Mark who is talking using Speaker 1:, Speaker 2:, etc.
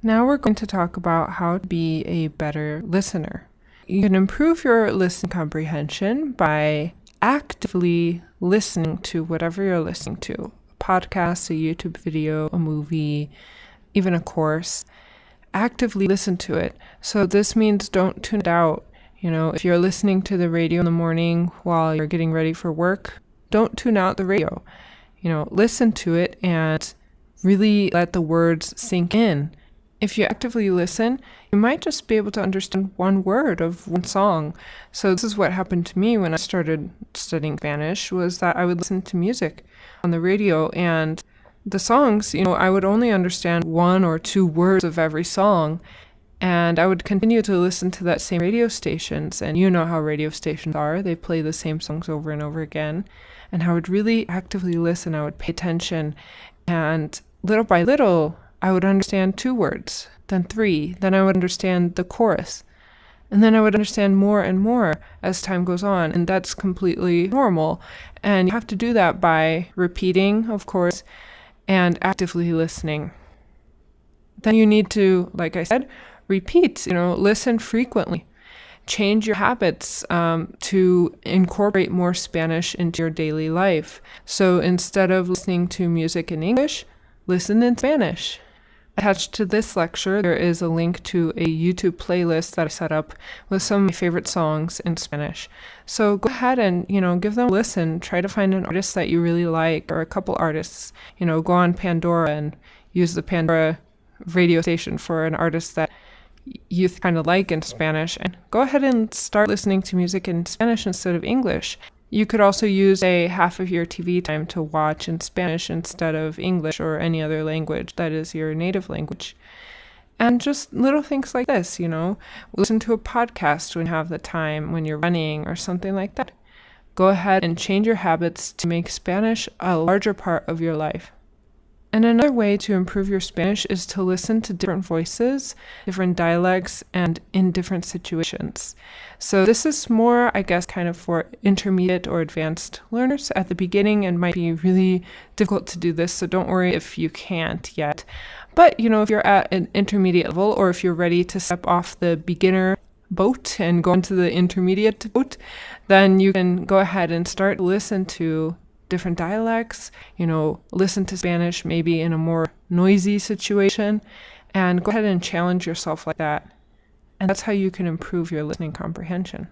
Speaker 1: Now we're going to talk about how to be a better listener. You can improve your listening comprehension by actively listening to whatever you're listening to. A podcast, a YouTube video, a movie, even a course. Actively listen to it. So this means don't tune it out. If you're listening to the radio in the morning while you're getting ready for work, don't tune out the radio. Listen to it and really let the words sink in. If you actively listen, you might just be able to understand one word of one song. So this is what happened to me when I started studying Spanish, was that I would listen to music on the radio, and the songs, I would only understand one or two words of every song, and I would continue to listen to that same radio stations, and you know how radio stations are. They play the same songs over and over again, and I would really actively listen. I would pay attention, and little by little, I would understand 2 words, then 3, then I would understand the chorus, and then I would understand more and more as time goes on, and that's completely normal. And you have to do that by repeating, of course, and actively listening. Then you need to, like I said, repeat, listen frequently. Change your habits to incorporate more Spanish into your daily life. So instead of listening to music in English, listen in Spanish. Attached to this lecture, there is a link to a YouTube playlist that I set up with some of my favorite songs in Spanish. So go ahead and, give them a listen. Try to find an artist that you really like, or a couple artists. Go on Pandora and use the Pandora radio station for an artist that you kind of like in Spanish, and go ahead and start listening to music in Spanish instead of English. You could also use a half of your TV time to watch in Spanish instead of English or any other language that is your native language. And just little things like this, listen to a podcast when you have the time, when you're running or something like that. Go ahead and change your habits to make Spanish a larger part of your life. And another way to improve your Spanish is to listen to different voices, different dialects, and in different situations. So this is more, I guess, kind of for intermediate or advanced learners. At the beginning, it might be really difficult to do this, so don't worry if you can't yet. But, if you're at an intermediate level, or if you're ready to step off the beginner boat and go into the intermediate boat, then you can go ahead and start to listen to different dialects, listen to Spanish maybe in a more noisy situation, and go ahead and challenge yourself like that. And that's how you can improve your listening comprehension.